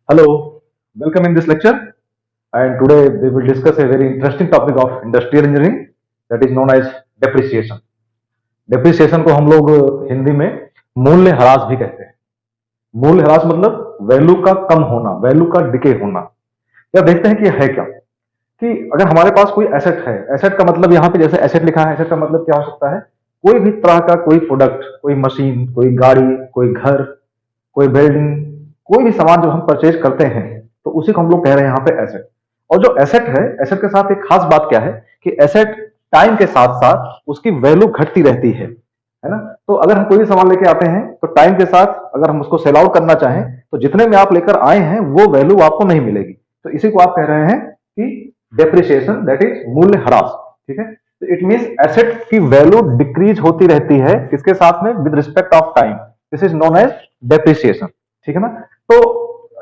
Hello, welcome in this lecture. And today we will discuss a very interesting topic of industrial engineering that is known as depreciation. Depreciation को हम लोग हिंदी में मूल्य ह्रास भी कहते हैं। मूल्य ह्रास मतलब वैल्यू का कम होना, वैल्यू का डिके होना। या देखते हैं कि है क्या, कि अगर हमारे पास कोई एसेट है, एसेट का मतलब यहाँ पे जैसे एसेट लिखा है, एसेट का मतलब क्या हो सकता है? कोई भी तरह का कोई प्रोडक्ट, कोई मशीन, कोई गाड़ी, कोई घर, कोई बिल्डिंग, कोई भी सामान जो हम परचेज करते हैं तो उसी को हम लोग कह रहे हैं यहाँ पे एसेट। और जो एसेट है, एसेट के साथ एक खास बात क्या है कि एसेट टाइम के साथ साथ उसकी वैल्यू घटती रहती है ना। तो अगर हम कोई भी सामान लेके आते हैं तो टाइम के साथ अगर हम उसको सेल आउट करना चाहें तो जितने में आप लेकर आए हैं वो वैल्यू आपको नहीं मिलेगी। तो इसी को आप कह रहे हैं कि डेप्रिसिएशन, दैट इज मूल्य ह्रास। ठीक है, तो इट मींस एसेट की वैल्यू डिक्रीज होती रहती है किसके साथ में? With respect of time. This is known as depreciation. ठीक है ना। तो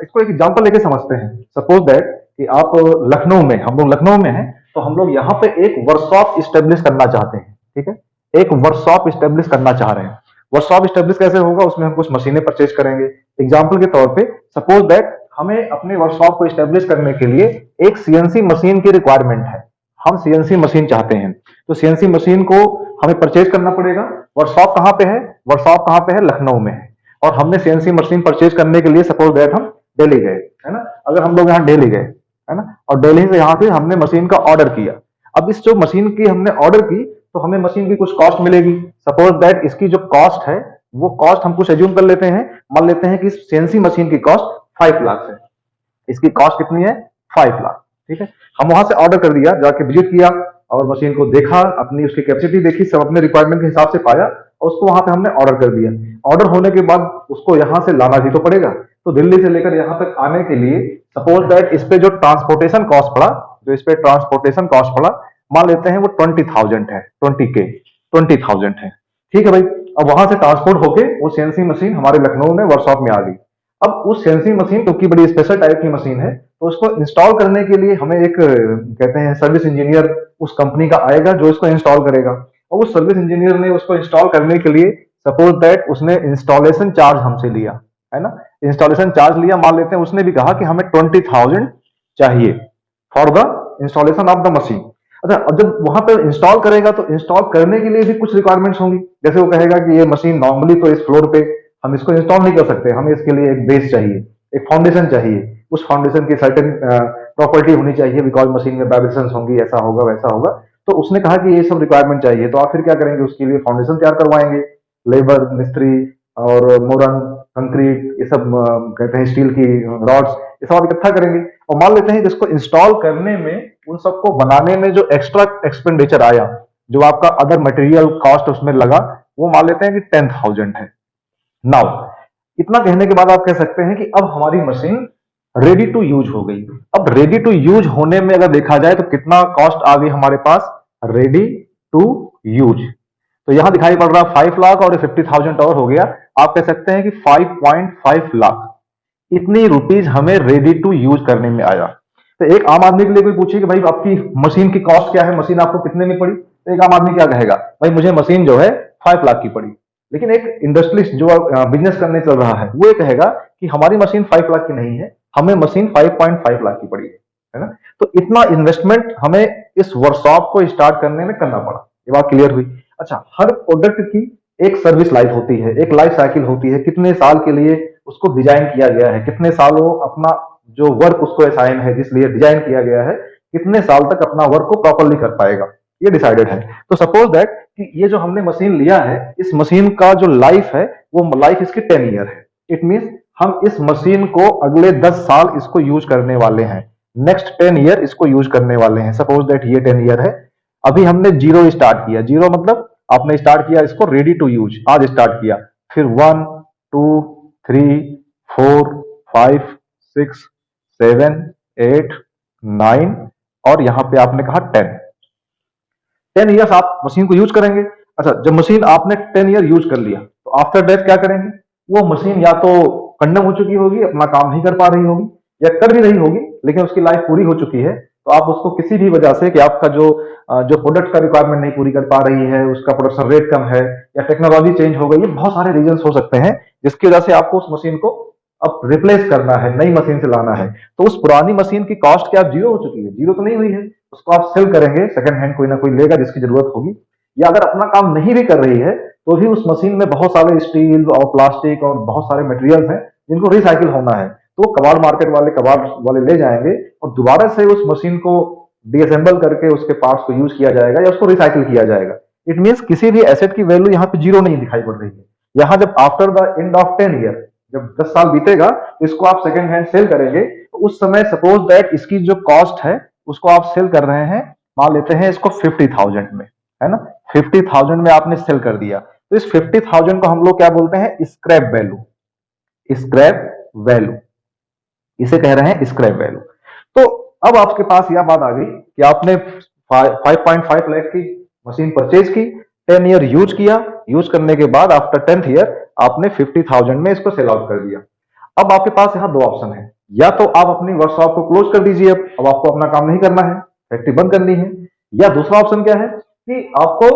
इसको एक एग्जांपल लेके समझते हैं। सपोज दैट कि आप लखनऊ में, हम लोग लखनऊ में हैं, तो हम लोग यहाँ पे एक वर्कशॉप स्टेब्लिश करना चाहते हैं। ठीक है, एक वर्कशॉप स्टेब्लिश करना चाह रहे हैं। वर्कशॉप स्टेब्लिश कैसे होगा? उसमें हम कुछ मशीनें परचेज करेंगे। एग्जाम्पल के तौर पे सपोज दैट हमें अपने वर्कशॉप को स्टेब्लिश करने के लिए एक सीएनसी मशीन की रिक्वायरमेंट है। हम सीएनसी मशीन चाहते हैं, तो सीएनसी मशीन को हमें परचेज करना पड़ेगा। वर्कशॉप कहाँ पे है? वर्कशॉप कहाँ पे है? लखनऊ में है। और हमने सीएनसी मशीन परचेज करने के लिए सपोज दैट हम दिल्ली गए, है ना। अगर हम लोग यहाँ दिल्ली गए, है ना, और दिल्ली से यहाँ से हमने मशीन का ऑर्डर किया। अब इस जो मशीन की हमने ऑर्डर की तो हमें मशीन की कुछ कॉस्ट मिलेगी। सपोज दैट इसकी जो कॉस्ट है वो कॉस्ट हम कुछ एज्यूम कर लेते हैं, मान लेते हैं कि सीएनसी मशीन की कॉस्ट 5 लाख है। इसकी कॉस्ट कितनी है? 5 लाख। ठीक है, हम वहां से ऑर्डर कर दिया, जाके विजिट किया और मशीन को देखा, अपनी उसकी कैपेसिटी देखी, सब अपने रिक्वायरमेंट के हिसाब से पाया और उसको वहां पे हमने ऑर्डर कर दिया। ऑर्डर होने के बाद उसको यहां से लाना भी तो पड़ेगा। तो दिल्ली से लेकर यहां तक आने के लिए सपोज दैट इस पे जो ट्रांसपोर्टेशन कॉस्ट पड़ा, जो इस पे ट्रांसपोर्टेशन कॉस्ट पड़ा, मान लेते हैं वो 20,000 है, 20K, 20,000 है। ठीक है भाई, अब वहां से ट्रांसपोर्ट होके वो सीएनसी मशीन हमारे लखनऊ में वर्कशॉप में आ गई। अब उस सीएनसी मशीन, क्योंकि बड़ी स्पेशल टाइप की मशीन है, तो उसको इंस्टॉल करने के लिए हमें एक कहते हैं सर्विस इंजीनियर उस कंपनी का आएगा जो इसको इंस्टॉल करेगा। और उस सर्विस इंजीनियर ने उसको इंस्टॉल करने के लिए सपोज दैट उसने इंस्टॉलेशन चार्ज हमसे लिया, है ना। इंस्टॉलेशन चार्ज लिया, मान लेते हैं उसने भी कहा कि हमें 20,000 चाहिए for the installation of the machine. अच्छा, अब जब वहां पर इंस्टॉल करेगा तो इंस्टॉल करने के लिए भी कुछ रिक्वायरमेंट्स होंगी। जैसे वो कहेगा कि ये मशीन नॉर्मली तो इस फ्लोर पे हम इसको इंस्टॉल नहीं कर सकते, हमें इसके लिए एक बेस चाहिए, एक फाउंडेशन चाहिए। उस फाउंडेशन की सर्टेन प्रॉपर्टी होनी चाहिए, बिकॉज मशीन में वाइब्रेशन होंगी, ऐसा होगा वैसा होगा। तो उसने कहा कि ये सब रिक्वायरमेंट चाहिए, तो आप फिर क्या करेंगे? उसके लिए फाउंडेशन तैयार करवाएंगे। लेबर, मिस्त्री और मोरन, कंक्रीट, ये सब कहते हैं स्टील की रॉड्स, ये सब आप इकट्ठा करेंगे। और मान लेते हैं जिसको इंस्टॉल करने में, उन सबको बनाने में जो एक्स्ट्रा एक्सपेंडिचर आया, जो आपका अदर मटेरियल कॉस्ट उसमें लगा, वो मान लेते हैं कि 10,000 है। नाउ इतना कहने के बाद आप कह सकते हैं कि अब हमारी मशीन रेडी टू यूज हो गई। अब रेडी टू यूज होने में अगर देखा जाए तो कितना कॉस्ट आ गई हमारे पास? Ready to use. तो यहां दिखाई पड़ रहा 5 लाख और 50,000 और हो गया। आप कह सकते हैं कि 5.5 लाख इतनी रुपीज हमें रेडी टू यूज करने में आया। तो एक आम आदमी के लिए कोई पूछे कि भाई आपकी मशीन की कॉस्ट क्या है, मशीन आपको कितने में पड़ी, तो एक आम आदमी क्या कहेगा? भाई मुझे मशीन जो है 5 लाख की पड़ी। लेकिन एक इंडस्ट्रियलिस्ट जो बिजनेस करने चल रहा है वो ये कहेगा कि हमारी मशीन 5 लाख की नहीं है, हमें मशीन 5.5 लाख की पड़ी है ना। तो इतना इन्वेस्टमेंट हमें इस वर्कशॉप को स्टार्ट करने में करना पड़ा। ये बात क्लियर हुई। अच्छा, हर प्रोडक्ट की एक सर्विस लाइफ होती है, एक लाइफ साइकिल होती है, कितने साल के लिए उसको डिजाइन किया गया है, कितने साल वो अपना जो वर्क उसको असाइन है, जिसलिए डिजाइन किया गया है, कितने साल तक अपना वर्क को प्रॉपरली कर पाएगा, ये डिसाइडेड है। तो सपोज दैट कि ये जो हमने मशीन लिया है, इस मशीन का जो लाइफ है वो लाइफ इसकी 10 ईयर है। इट मींस हम इस मशीन को अगले 10 साल इसको यूज करने वाले हैं, नेक्स्ट 10 ईयर इसको यूज करने वाले हैं। सपोज दैट ये 10 ईयर है। अभी हमने जीरो स्टार्ट किया, जीरो मतलब आपने स्टार्ट किया इसको रेडी टू यूज, आज स्टार्ट किया, फिर 1 2 3 4 5 6 7 8 9 और यहां पे आपने कहा 10। 10 ईयर्स आप मशीन को यूज करेंगे। अच्छा, जब मशीन आपने 10 ईयर यूज कर लिया तो आफ्टर डेथ क्या करेंगे? वो मशीन या तो कंडम हो चुकी होगी, अपना काम नहीं कर पा रही होगी, या कर भी रही होगी लेकिन उसकी लाइफ पूरी हो चुकी है। तो आप उसको किसी भी वजह से कि आपका जो प्रोडक्ट का रिक्वायरमेंट नहीं पूरी कर पा रही है, उसका प्रोडक्शन रेट कम है, या टेक्नोलॉजी चेंज हो गई है, बहुत सारे रीजन हो सकते हैं जिसकी वजह से आपको उस मशीन को अब रिप्लेस करना है, नई मशीन से लाना है, तो उस पुरानी मशीन की कॉस्ट क्या जीरो हो चुकी है? जीरो तो नहीं हुई है। उसको आप सेल करेंगे, सेकंड हैंड कोई ना कोई लेगा जिसकी जरूरत होगी, या अगर अपना काम नहीं भी कर रही है तो भी उस मशीन में बहुत सारे स्टील और प्लास्टिक और बहुत सारे मटेरियल्स हैं जिनको रिसाइकिल होना है, तो वो कबाड़ मार्केट वाले कबाड़ वाले ले जाएंगे और दोबारा से उस मशीन को डीअसेंबल करके उसके पार्ट्स को यूज किया जाएगा या उसको रिसाइकिल किया जाएगा। इट मीन्स किसी भी एसेट की वैल्यू यहाँ पे जीरो नहीं दिखाई पड़ रही है। यहाँ जब after the end of 10 year, जब 10 साल बीतेगा, इसको आप सेकंड हैंड सेल करेंगे, तो उस समय सपोज दैट इसकी जो कॉस्ट है उसको आप सेल कर रहे हैं, मान लेते हैं इसको 50,000 में, है ना, 50,000 में आपने सेल कर दिया, तो इस 50,000 को हम लोग क्या बोलते हैं? Scrap value. स्क्रैप वैल्यू, इसे कह रहे हैं स्क्रैप वैल्यू। तो अब आपके पास यह बात आ गई कि आपने 5.5 लाख की मशीन परचेज की, 10 ईयर यूज किया, यूज करने के बाद आफ्टर 10th ईयर आपने 50,000 में इसको सेल आउट कर दिया। अब आपके पास यहाँ दो ऑप्शन है, या तो आप अपनी वर्कशॉप को क्लोज कर दीजिए, अब आपको अपना काम नहीं करना है, फैक्ट्री बंद करनी है, या दूसरा ऑप्शन क्या है कि आपको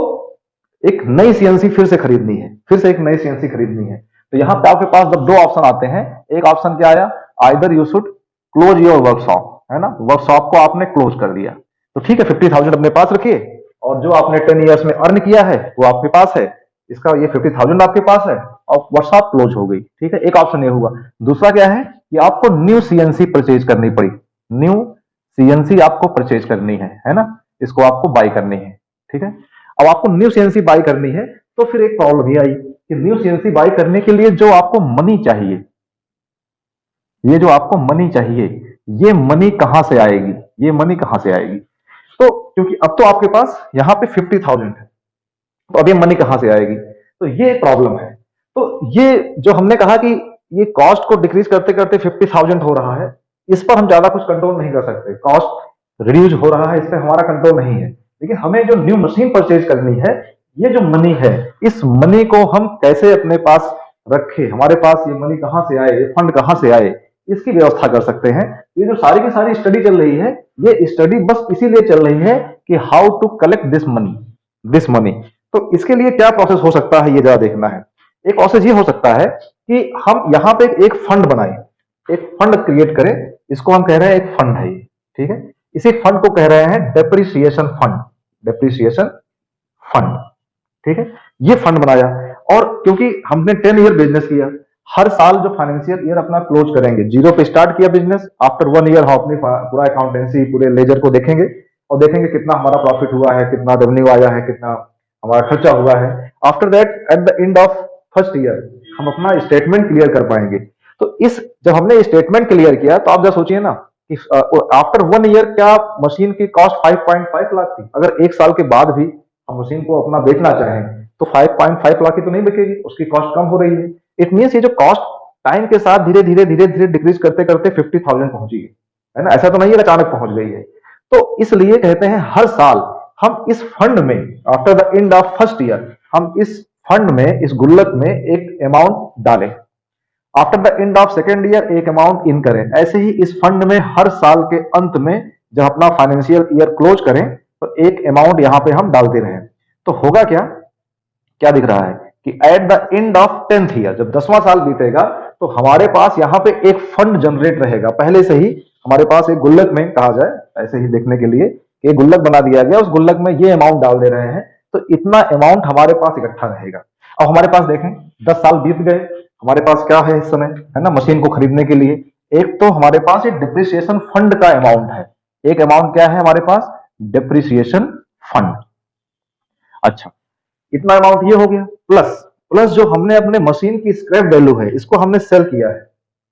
एक नई सीएनसी फिर से खरीदनी है, फिर से एक नई सीएनसी खरीदनी है। तो यहाँ पे आपके पास जब दो ऑप्शन आते हैं, एक ऑप्शन क्या आया? Either you should close your workshop, है ना, वर्कशॉप को आपने क्लोज कर दिया, तो ठीक है 50,000 अपने पास रखिए और जो आपने 10 ईयर्स में अर्न किया है वो आपके पास है, इसका ये 50,000 आपके पास है और वर्कशॉप क्लोज हो गई, ठीक है, एक ऑप्शन ये हुआ। दूसरा क्या है कि आपको न्यू सीएनसी परचेज करनी पड़ी, न्यू सीएनसी आपको परचेज करनी है ना, इसको आपको बाई करनी है, ठीक है। अब आपको न्यू सीएनसी बाई करनी है, तो फिर एक प्रॉब्लम ये आई कि न्यू सीएनसी बाई करने के लिए जो आपको मनी चाहिए, ये जो आपको मनी चाहिए, ये मनी कहां से आएगी? ये मनी कहां से आएगी? तो क्योंकि अब तो आपके पास यहां पे 50,000 है, तो अब ये मनी कहां से आएगी? तो ये प्रॉब्लम है। तो ये जो हमने कहा कि ये कॉस्ट को डिक्रीज करते करते 50,000 हो रहा है, इस पर हम ज्यादा कुछ कंट्रोल नहीं कर सकते, कॉस्ट रिड्यूस हो रहा है, इस पर हमारा कंट्रोल नहीं है। लेकिन हमें जो न्यू मशीन परचेज करनी है, ये जो मनी है, इस मनी को हम कैसे अपने पास रखें, हमारे पास ये मनी कहां से आए, ये फंड कहां से आए, इसकी व्यवस्था कर सकते हैं। ये जो सारी की सारी स्टडी चल रही है, ये स्टडी बस इसीलिए चल रही है कि how to collect this money. तो इसके लिए क्या प्रोसेस हो सकता है, ये जरा देखना है। एक प्रोसेस ये हो सकता है कि हम यहाँ पे एक फंड बनाएं, एक फंड क्रिएट करें, इसको हम कह रहे हैं एक फंड है ये, ठीक है। इसी फंड को कह रहे हैं डेप्रिसिएशन फंड, डेप्रिसिएशन फंड, ठीक है। ये फंड बनाया, और क्योंकि हमने 10 ईयर बिजनेस किया, हर साल जो फाइनेंशियल ईयर अपना क्लोज करेंगे, जीरो पे स्टार्ट किया बिजनेस, आफ्टर 1 ईयर हम अपनी पूरा अकाउंटेंसी, पूरे लेजर को देखेंगे और देखेंगे कितना हमारा प्रॉफिट हुआ है, कितना रेवेन्यू आया है, कितना हमारा खर्चा हुआ है। After that at the end of first year हम अपना स्टेटमेंट क्लियर कर पाएंगे। तो इस जब हमने स्टेटमेंट क्लियर किया, तो आप जरा सोचिए ना कि आफ्टर 1 ईयर क्या मशीन की कॉस्ट 5.5 लाख थी? अगर एक साल के बाद भी हम मशीन को अपना बेचना चाहें तो 5.5 लाख की तो नहीं बिकेगी, उसकी कॉस्ट कम हो रही है। इट मीन्स ये जो कॉस्ट टाइम के साथ धीरे धीरे धीरे धीरे डिक्रीज करते करते 50,000 पहुंची है ना, ऐसा तो नहीं है अचानक पहुंच गई है। तो इसलिए कहते हैं हर साल हम इस फंड में after the end of first year हम इस फंड में, इस गुल्लक में एक अमाउंट डालें, after the end of second year एक अमाउंट इन करें। ऐसे ही इस फंड में हर साल के अंत में जब अपना फाइनेंशियल ईयर क्लोज करें तो एक अमाउंट यहां पे हम डालते रहें। तो होगा क्या, क्या दिख रहा है कि at the end of 10th year, जब 10वां साल बीतेगा, तो हमारे पास यहाँ पे एक फंड जनरेट रहेगा। पहले से ही हमारे पास एक गुल्लक में, कहा जाए ऐसे ही देखने के लिए, एक गुल्लक बना दिया गया, उस गुल्लक में ये अमाउंट डाल दे रहे हैं, तो इतना अमाउंट हमारे पास इकट्ठा रहेगा। अब हमारे पास देखें 10 साल बीत गए, हमारे पास क्या है इस समय, है ना, मशीन को खरीदने के लिए एक तो हमारे पास एक डिप्रिसिएशन फंड का अमाउंट है, एक अमाउंट क्या है हमारे पास, डिप्रिसिएशन फंड। अच्छा, इतना अमाउंट ये हो गया, प्लस प्लस जो हमने अपने मशीन की स्क्रैप वैल्यू है, इसको हमने सेल किया है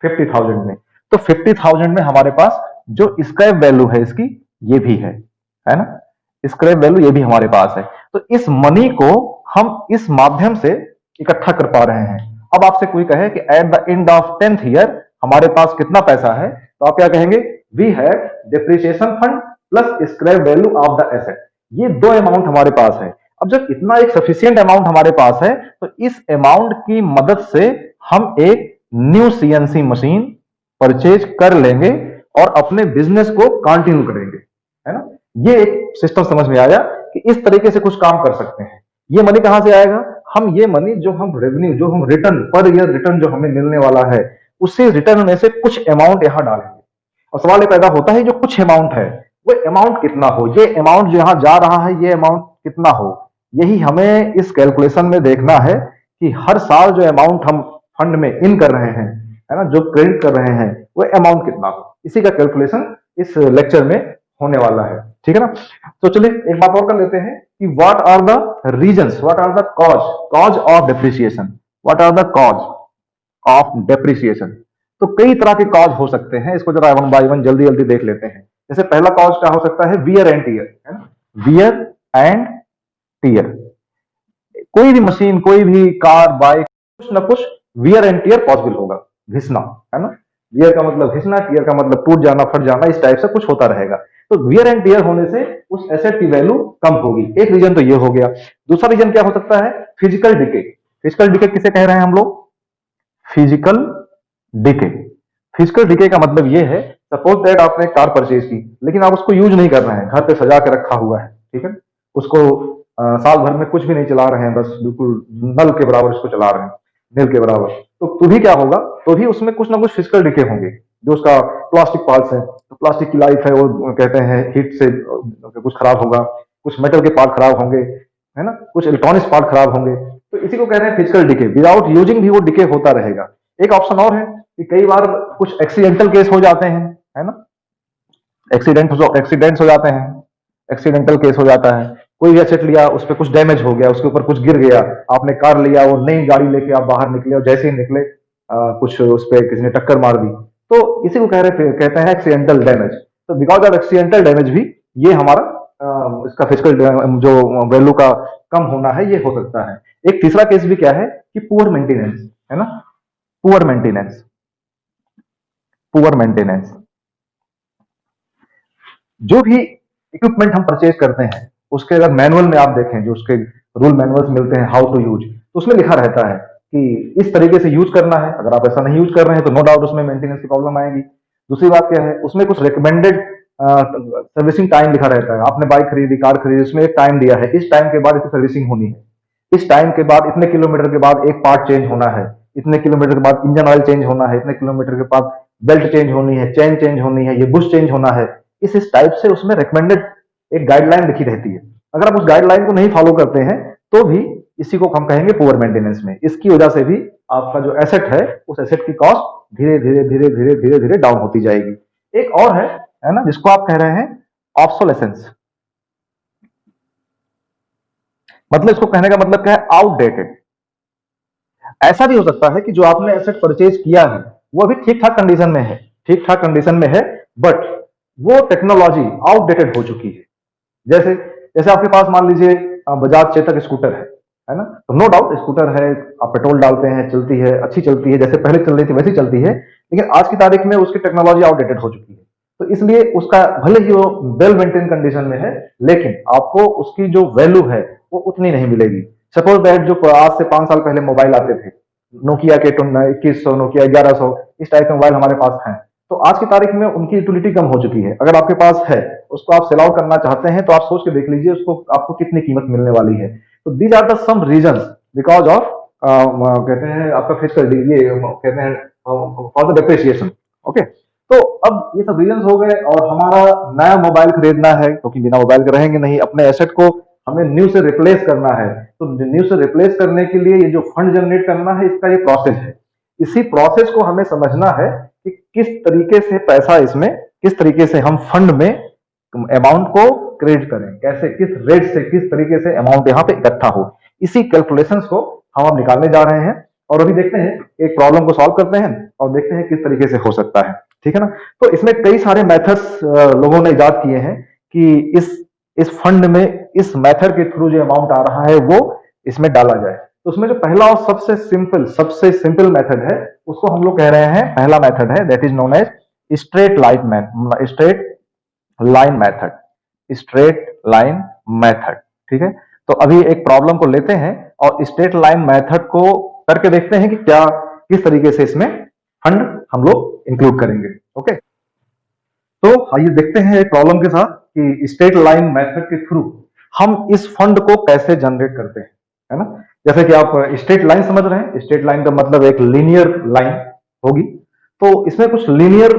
50,000 में, तो 50,000 में हमारे पास जो स्क्रैप वैल्यू है इसकी, ये भी है ना, स्क्रैप वैल्यू ये भी हमारे पास है। तो इस मनी को हम इस माध्यम से इकट्ठा कर पा रहे हैं। अब आपसे कोई कहे कि at the end of 10th year हमारे पास कितना पैसा है, तो आप क्या कहेंगे, we have depreciation fund plus scrap value of the asset. ये दो अमाउंट हमारे पास है। अब जब इतना एक सफिशिएंट अमाउंट हमारे पास है, तो इस अमाउंट की मदद से हम एक न्यू सीएनसी मशीन परचेज कर लेंगे और अपने बिजनेस को कंटिन्यू करेंगे, है ना। ये एक सिस्टम समझ में आया कि इस तरीके से कुछ काम कर सकते हैं। ये मनी कहां से आएगा, हम ये मनी जो हम रेवेन्यू, जो हम रिटर्न पर ईयर रिटर्न जो हमें मिलने वाला है, उसी रिटर्न में से कुछ अमाउंट यहां डालेंगे। और सवाल ये पैदा होता है जो कुछ अमाउंट है वो अमाउंट कितना हो, ये अमाउंट जो यहां जा रहा है ये अमाउंट कितना हो, यही हमें इस कैलकुलेशन में देखना है कि हर साल जो अमाउंट हम फंड में इन कर रहे हैं, है ना, जो क्रेडिट कर रहे हैं वो अमाउंट कितना हो। इसी का कैलकुलेशन इस लेक्चर में होने वाला है, ठीक है ना। तो चलिए एक बात और कर लेते हैं कि what are the reasons, what are the cause of depreciation, what are the cause of depreciation. तो कई तरह के कॉज हो सकते हैं, इसको जरा वन बाय वन जल्दी जल्दी देख लेते हैं। जैसे पहला कॉज क्या हो सकता है, वियर एंड टीयर, है ना, वियर एंड टीयर। कोई भी मशीन, कोई भी कार, बाइक, कुछ ना कुछ वियर एंड टीयर पॉसिबल होगा, घिसना, है ना। वियर का मतलब घिसना, टीयर का मतलब टूट जाना, फट जाना, इस टाइप से कुछ होता रहेगा। तो वियर एंड टीयर होने से उस एसेट की वैल्यू कम होगी, एक रीजन तो ये हो गया। दूसरा रीजन क्या हो सकता है, फिजिकल डिके। फिजिकल डिके किसे कह रहे हैं हम लोग, फिजिकल डिके। फिजिकल डिके का मतलब ये है, सपोज दैट आपने कार परचेज की लेकिन आप उसको यूज नहीं कर रहे हैं, घर पे सजा के रखा हुआ है, ठीक है, उसको साल भर में कुछ भी नहीं चला रहे हैं, बस बिल्कुल नल के बराबर इसको चला रहे हैं, नील के बराबर। तो भी क्या होगा, तो भी उसमें कुछ ना कुछ फिजिकल डिके होंगे। जो उसका प्लास्टिक पार्ट्स है, तो प्लास्टिक की लाइफ है वो कहते हैं हीट से कुछ खराब होगा, कुछ मेटल के पार्ट खराब होंगे, है ना, कुछ इलेक्ट्रॉनिक्स पार्ट खराब होंगे। तो इसी को कह रहे हैं फिजिकल डिके, विदाउट यूजिंग भी वो डिके होता रहेगा। एक ऑप्शन और है कि कई बार कुछ एक्सीडेंटल केस हो जाते हैं, है ना, एक्सीडेंट्स हो जाते हैं, एक्सीडेंटल केस हो जाता है। कोई भी एसेट लिया, उस पर कुछ डैमेज हो गया, उसके ऊपर कुछ गिर गया, आपने कार लिया, वो नई गाड़ी लेके आप बाहर निकले और जैसे ही निकले कुछ उस पर किसी ने टक्कर मार दी, तो इसी को कहते हैं एक्सीडेंटल डैमेज। तो बिकॉज ऑफ एक्सीडेंटल डैमेज भी ये हमारा इसका फिजिकल जो वैल्यू का कम होना है ये हो सकता है। एक तीसरा केस भी क्या है कि पुअर मेंटेनेंस, है ना, पुअर मेंटेनेंस, पुअर मेंटेनेंस। जो भी इक्विपमेंट हम परचेज करते हैं उसके अगर मैनुअल में आप देखें, जो उसके रूल मैनुअल्स मिलते हैं हाउ टू यूज, तो उसमें लिखा रहता है कि इस तरीके से यूज करना है। अगर आप ऐसा नहीं यूज कर रहे हैं तो नो डाउट उसमें मेंटेनेंस की प्रॉब्लम आएगी। दूसरी बात क्या है, उसमें कुछ रिकमेंडेड सर्विसिंग टाइम लिखा रहता है। आपने बाइक खरीदी, कार खरीदी, उसमें एक टाइम दिया है, इस टाइम के बाद इसकी सर्विसिंग होनी है, इस टाइम के बाद इतने किलोमीटर के बाद एक पार्ट चेंज होना है, इतने किलोमीटर के बाद इंजन ऑयल चेंज होना है, इतने किलोमीटर के बाद बेल्ट चेंज होनी है, चेन चेंज होनी है, ये बुश चेंज होना है। इस टाइप से उसमें रिकमेंडेड एक गाइडलाइन लिखी रहती है। अगर आप उस गाइडलाइन को नहीं फॉलो करते हैं तो भी इसी को हम कहेंगे पुअर मेंटेनेंस में। इसकी वजह से भी आपका जो एसेट है उस एसेट की कॉस्ट धीरे धीरे धीरे धीरे धीरे धीरे डाउन होती जाएगी। एक और है ना, जिसको आप कह रहे हैं ऑब्सोलेसेंस। मतलब इसको कहने का मतलब क्या है, आउटडेटेड। ऐसा भी हो सकता है कि जो आपने एसेट परचेज किया है वो अभी ठीक ठाक कंडीशन में है, ठीक ठाक कंडीशन में है, बट वो टेक्नोलॉजी आउटडेटेड हो चुकी है। जैसे जैसे आपके पास मान लीजिए बजाज चेतक स्कूटर है ना, तो नो डाउट स्कूटर है, आप पेट्रोल डालते हैं, चलती है, अच्छी चलती है, जैसे पहले चल रही थी वैसी चलती है, लेकिन आज की तारीख में उसकी टेक्नोलॉजी आउटडेटेड हो चुकी है। तो इसलिए उसका भले ही वो वेल मेंटेन कंडीशन में है, लेकिन आपको उसकी जो वैल्यू है वो उतनी नहीं मिलेगी। सपोज दैट जो आज से 5 साल पहले मोबाइल आते थे, नोकिया के 2100, नोकिया 1100, इस टाइप के मोबाइल हमारे पास हैं, तो आज की तारीख में उनकी यूटिलिटी कम हो चुकी है। अगर आपके पास है, उसको आप सेल आउट करना चाहते हैं, तो आप सोच के देख लीजिए उसको आपको कितनी कीमत मिलने वाली है। तो these are the some reasons because of कहते हैं आपका फिजिकल, ये कहते हैं फॉर द डेप्रिसिएशन। ओके, तो अब ये सब रीजंस हो गए और हमारा नया मोबाइल खरीदना है, क्योंकि बिना मोबाइल के रहेंगे नहीं, अपने एसेट को हमें न्यू से रिप्लेस करना है। तो न्यू से रिप्लेस करने के लिए ये जो फंड जनरेट करना है, इसका ये प्रोसेस है। इसी प्रोसेस को हमें समझना है कि किस तरीके से पैसा इसमें, किस तरीके से हम फंड में अमाउंट को क्रेडिट करें, कैसे, किस रेट से, किस तरीके से अमाउंट यहाँ पे इकट्ठा हो। इसी कैलकुलेशंस को हम अब निकालने जा रहे हैं और अभी देखते हैं, एक प्रॉब्लम को सॉल्व करते हैं और देखते हैं किस तरीके से हो सकता है, ठीक है ना। तो इसमें कई सारे मेथड्स लोगों ने इजाद किए हैं कि इस फंड में इस मेथड के थ्रू जो अमाउंट आ रहा है वो इसमें डाला जाए। तो उसमें जो पहला और सबसे सिंपल मेथड है उसको हम लोग कह रहे हैं, पहला मेथड है that is known as straight line method, ठीक है। तो अभी एक प्रॉब्लम को लेते हैं और स्ट्रेट लाइन मेथड को करके देखते हैं कि क्या, किस तरीके से इसमें फंड हम लोग इंक्लूड करेंगे। ओके, तो आइए देखते हैं एक प्रॉब्लम के साथ कि स्ट्रेट लाइन मेथड के थ्रू हम इस फंड को कैसे जनरेट करते हैं, है ना। जैसे कि आप स्ट्रेट लाइन समझ रहे हैं, स्ट्रेट लाइन का मतलब एक लीनियर लाइन होगी तो इसमें कुछ लीनियर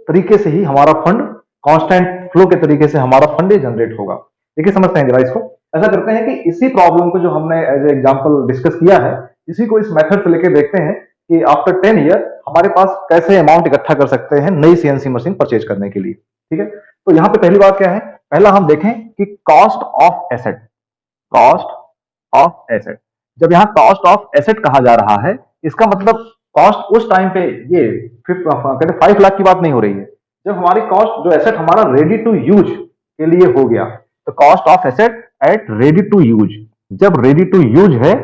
तरीके से ही हमारा फंड कांस्टेंट फ्लो के तरीके से हमारा फंड जनरेट होगा। देखिए समझते हैं जरा इसको। ऐसा करते हैं कि इसी प्रॉब्लम को जो हमने एज ए एग्जांपल डिस्कस किया है, इसी को इस मेथड से लेके देखते हैं कि आफ्टर 10 ईयर हमारे पास कैसे अमाउंट इकट्ठा कर सकते हैं नई सीएनसी मशीन परचेज करने के लिए। ठीक है, तो यहाँ पे पहली बात क्या है, पहला हम देखें कि cost of asset. Cost of asset, जब यहाँ कॉस्ट ऑफ एसेट कहा जा रहा है, इसका मतलब कॉस्ट उस टाइम पे ये कहते 5 लाख की बात नहीं हो रही है, जब हमारी कॉस्ट जो एसेट हमारा रेडी टू यूज के लिए हो गया, तो cost of asset at ready to use, जब रेडी टू यूज है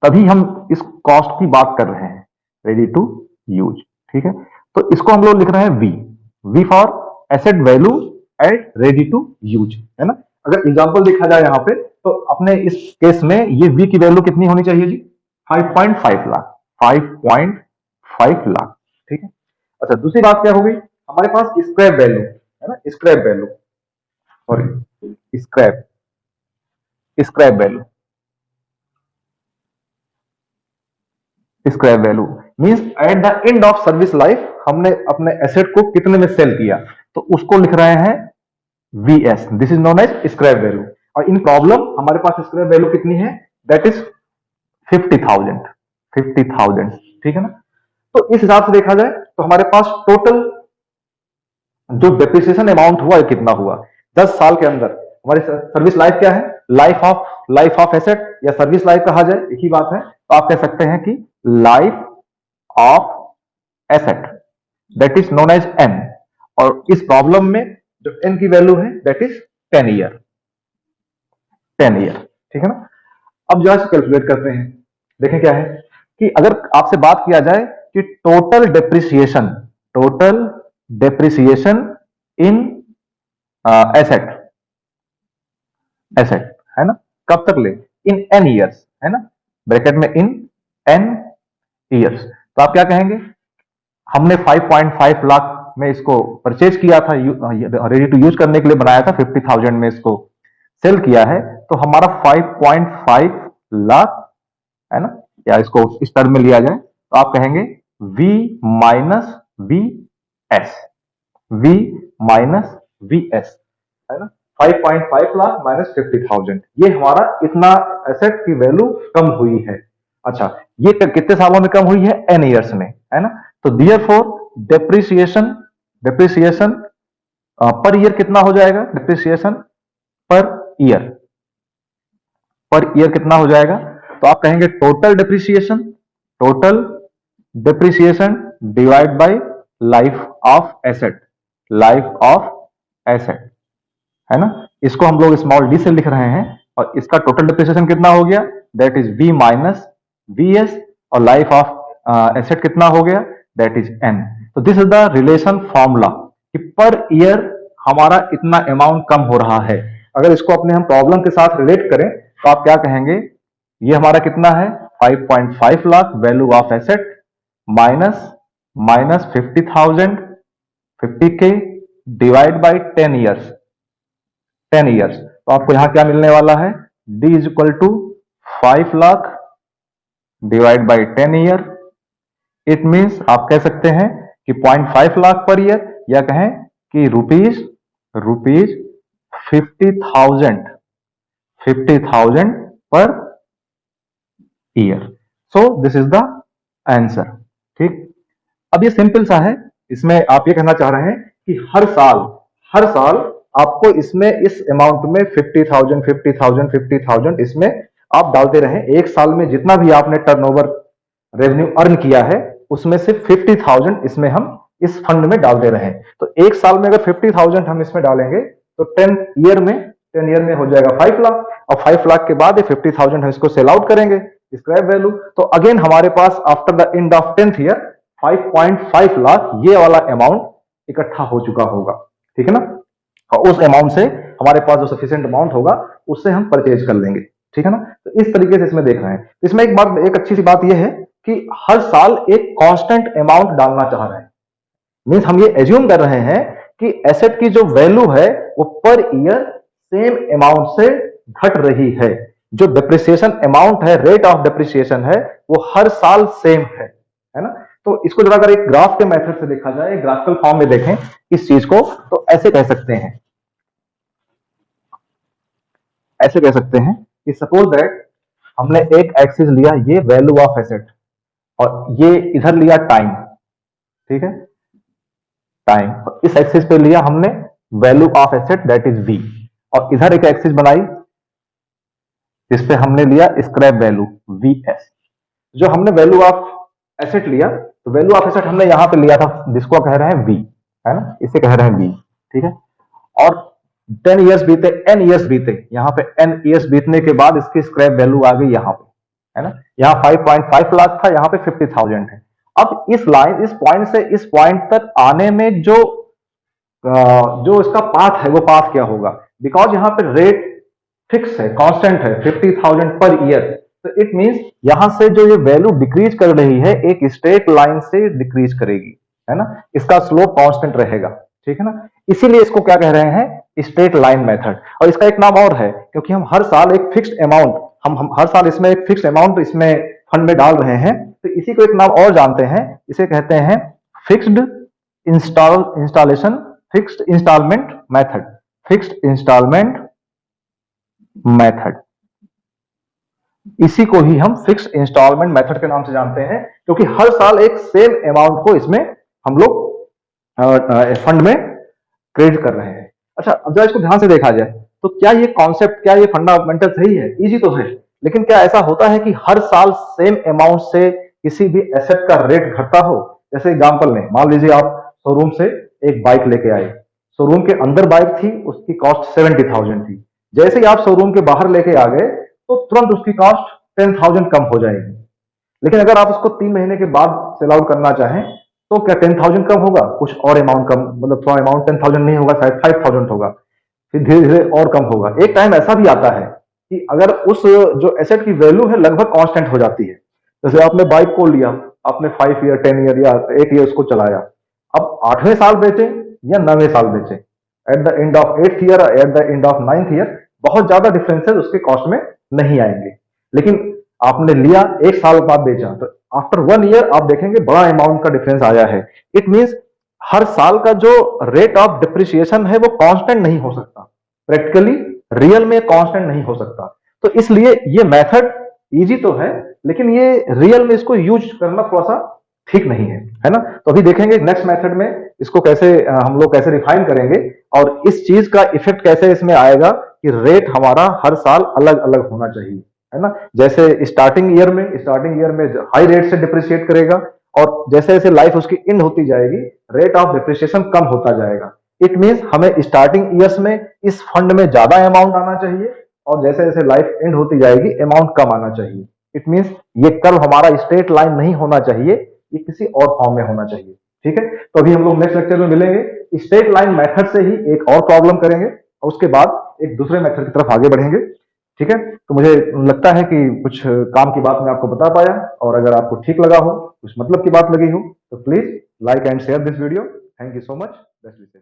तभी हम इस कॉस्ट की बात कर रहे हैं, रेडी टू यूज। ठीक है, तो इसको हम लोग लिख रहे हैं V, V for asset value at ready to use, है ना। अगर एग्जांपल देखा जाए यहाँ पे, तो अपने इस केस में ये वी की वैल्यू कितनी होनी चाहिए जी, 5.5 लाख, 5.5 लाख। ठीक है, अच्छा दूसरी बात क्या हो गई, हमारे पास स्क्रैप वैल्यू है ना, scrap value, sorry scrap, scrap value, scrap value means eight the end of service life हमने अपने एसेट को कितने में सेल किया, तो उसको लिख रहे हैं VS, this is known as scrap value. और इन प्रॉब्लम हमारे पास स्क्रैप वैल्यू कितनी है, दैट इज 50,000, 50,000। ठीक है ना, तो इस हिसाब से देखा जाए तो हमारे पास टोटल जो डेप्रिसिएशन अमाउंट हुआ है कितना हुआ 10 साल के अंदर। हमारी सर्विस लाइफ क्या है, लाइफ ऑफ एसेट या सर्विस लाइफ कहा जाए, एक ही बात है, तो आप कह सकते हैं कि life of asset that is known as an, और इस प्रॉब्लम में जो एन की वैल्यू है दैट इज 10 ईयर, 10 ईयर। ठीक है ना, अब जो है कैलकुलेट करते हैं, देखें क्या है कि अगर आपसे बात किया जाए कि total depreciation in asset, asset है ना, कब तक ले, इन एन ईयर्स, है ना, ब्रैकेट में इन एन ईयर्स, तो आप क्या कहेंगे, हमने 5.5 लाख में इसको परचेज किया था, रेडी टू यूज करने के लिए बनाया था, 50,000 में इसको सेल किया है, तो हमारा 5.5 लाख है ना, या इसको इस टर्म में लिया जाए तो आप कहेंगे V minus V S, V minus V S, है ना, 5.5 लाख माइनस 50,000, ये हमारा इतना एसेट की वैल्यू कम हुई है। अच्छा, ये कितने सालों में कम हुई है, एन ईयर्स में, है ना, तो देयरफॉर डेप्रिसिएशन पर ईयर कितना हो जाएगा, डिप्रिसिएशन पर ईयर कितना हो जाएगा, तो आप कहेंगे total depreciation divide by life of asset, है ना, इसको हम लोग स्मॉल डी से लिख रहे हैं, और इसका टोटल डेप्रिसिएशन कितना हो गया, that is V minus VS, और लाइफ ऑफ एसेट कितना हो गया, दैट इज N। तो this is the relation formula कि पर ईयर हमारा इतना अमाउंट कम हो रहा है। अगर इसको अपने हम प्रॉब्लम के साथ रिलेट करें तो आप क्या कहेंगे, ये हमारा कितना है 5.5 lakh value of asset minus 50,000 50K divide by 10 years, तो आपको यहां क्या मिलने वाला है, D is equal to 5 lakh divide by 10 year. It means आप कह सकते हैं कि 0.5 लाख पर ईयर, या कहें कि rupees 50,000 per year. So this is the answer. ठीक, अब ये सिंपल सा है, इसमें आप ये कहना चाह रहे हैं कि हर साल आपको इसमें इस अमाउंट में 50,000 इसमें आप डालते रहें। एक साल में जितना भी आपने टर्नओवर रेवेन्यू अर्न किया है उसमें से 50,000 इसमें हम इस फंड में डालते रहें। तो एक साल में अगर 50,000 हम इसमें डालेंगे तो 10 ईयर में हो जाएगा 5 लाख, और 5 लाख के बाद 50,000 हम इसको सेल आउट करेंगे स्क्रैप वैल्यू, तो अगेन हमारे पास after the end of 10th year 5.5 lakh ये वाला अमाउंट इकट्ठा हो चुका होगा। ठीक है ना, और उस अमाउंट से हमारे पास जो सफिशिएंट अमाउंट होगा उससे हम परचेज कर लेंगे। ठीक है ना, तो इस तरीके से इसमें देख रहे हैं। इसमें एक अच्छी सी बात यह है कि हर साल एक कांस्टेंट अमाउंट डालना चाह रहे हैं, मींस हम ये एज्यूम कर रहे हैं कि एसेट की जो वैल्यू है वो पर ईयर सेम अमाउंट से घट रही है, जो डिप्रिसिएशन अमाउंट है, रेट ऑफ डिप्रिसिएशन है, वो हर साल सेम है ना। तो इसको जरा अगर एक ग्राफ के मेथड से देखा जाए, ग्राफिकल फॉर्म में देखें इस चीज को, तो ऐसे कह सकते हैं, ऐसे कह सकते हैं कि सपोज दैट हमने एक एक्सिस लिया, ये वैल्यू ऑफ एसेट, और ये इधर लिया टाइम, ठीक है, टाइम, इस एक्सिस पे लिया हमने value of asset that is V, और इधर एक एक्सिस बनाई जिस पे हमने लिया स्क्रैप वैल्यू वी एस। जो हमने वैल्यू ऑफ एसेट लिया, तो वैल्यू ऑफ एसेट हमने यहां पे लिया था जिसको कह रहे हैं वी, है ना, इसे कह रहे हैं वी, ठीक है। और 10 ईयर्स बीते, एन ईयर्स बीते, यहाँ पे एन ईयर्स बीतने के बाद इसकी स्क्रैप वैल्यू आ गई यहाँ पे, है ना, यहाँ 5.5 लाख था, यहाँ पे 50,000 है। अब इस लाइन, इस पॉइंट से इस पॉइंट तक आने में जो इसका पाथ है, वो पाथ क्या होगा, बिकॉज यहाँ पे रेट फिक्स है, कांस्टेंट है, 50,000 पर ईयर, तो इट मींस यहां से जो ये वैल्यू डिक्रीज कर रही है एक स्ट्रेट लाइन से डिक्रीज करेगी, है ना, इसका स्लोप कांस्टेंट रहेगा, ठीक है ना, इसीलिए इसको क्या कह रहे हैं, स्ट्रेट लाइन मेथड। और इसका एक नाम और है, क्योंकि हम हर साल एक फिक्स्ड अमाउंट, हम हर साल इसमें एक फिक्स्ड अमाउंट इसमें फंड में डाल रहे हैं, तो इसी को एक नाम और जानते हैं, इसे कहते हैं fixed installation, fixed installment method, fixed installment method. इसी को ही हम फिक्स्ड इंस्टॉलमेंट मेथड के नाम से जानते हैं, क्योंकि हर साल एक सेम अमाउंट को इसमें हम लोग फंड में क्रेडिट कर रहे हैं। अच्छा, अब जरा इसको ध्यान से देखा जाए, तो क्या ये कॉन्सेप्ट, क्या ये फंडामेंटल सही है, इजी तो है, लेकिन क्या ऐसा होता है कि हर साल सेम अमाउंट से किसी भी एसेट का रेट घटता हो? जैसे एग्जांपल लें, मान लीजिए आप शोरूम से एक बाइक लेके आए, शोरूम के अंदर बाइक थी, उसकी कॉस्ट 70,000 थी, जैसे ही आप शोरूम के बाहर लेके आ गए तो तुरंत उसकी कॉस्ट 10,000 कम हो जाएगी। लेकिन अगर आप उसको 3 महीने के बाद सेल आउट करना चाहें तो क्या 10,000 कम होगा? कुछ और अमाउंट कम, मतलब थोड़ा अमाउंट 10,000 नहीं होगा, शायद 5,000 होगा, फिर धीरे धीरे और कम होगा। एक टाइम ऐसा भी आता है कि अगर उस जो एसेट की वैल्यू है लगभग कांस्टेंट हो जाती है। जैसे आपने बाइक को लिया, आपने 5 ईयर 10 ईयर या 8 ईयर उसको चलाया, अब 8वें साल बेचे या 9वें साल बेचे, eight the end of 8th year, eight the end of 9th year बहुत ज्यादा डिफरेंसेस उसके कॉस्ट में नहीं आएंगे। लेकिन आपने लिया, 1 साल बाद बेचा, तो आफ्टर 1 ईयर आप देखेंगे बड़ा अमाउंट का डिफरेंस आया है। इट मींस हर साल का जो रेट ऑफ डिप्रिसिएशन है वो कांस्टेंट नहीं हो सकता, प्रैक्टिकली रियल में कांस्टेंट नहीं हो सकता। तो इसलिए ये मेथड इजी तो है, लेकिन ये रियल में इसको यूज करना थोड़ा सा ठीक नहीं है ना। तो अभी देखेंगे नेक्स्ट मेथड में इसको कैसे हम लोग कैसे रिफाइन करेंगे, और इस चीज का इफेक्ट कैसे इसमें आएगा कि रेट हमारा हर साल अलग अलग होना चाहिए, है ना। जैसे स्टार्टिंग ईयर में हाई रेट से डिप्रिशिएट करेगा, और जैसे जैसे लाइफ उसकी एंड होती जाएगी रेट ऑफ डिप्रिसिएशन कम होता जाएगा। इट मींस हमें स्टार्टिंग ईयर्स में इस फंड में ज्यादा अमाउंट आना चाहिए, और जैसे जैसे लाइफ एंड होती जाएगी अमाउंट कम आना चाहिए। इट मींस ये कर्व हमारा स्ट्रेट लाइन नहीं होना चाहिए, ये किसी और फॉर्म में होना चाहिए, ठीक है। तो अभी हम लोग नेक्स्ट लेक्चर में मिलेंगे, स्ट्रेट लाइन मेथड से ही एक और प्रॉब्लम करेंगे, और उसके बाद एक दूसरे मेथड की तरफ आगे बढ़ेंगे, ठीक है। तो मुझे लगता है कि कुछ काम की बात मैं आपको बता पाया, और अगर आपको ठीक लगा हो, कुछ मतलब की बात लगी हो, तो please like and share this video. Thank you so much, best wishes.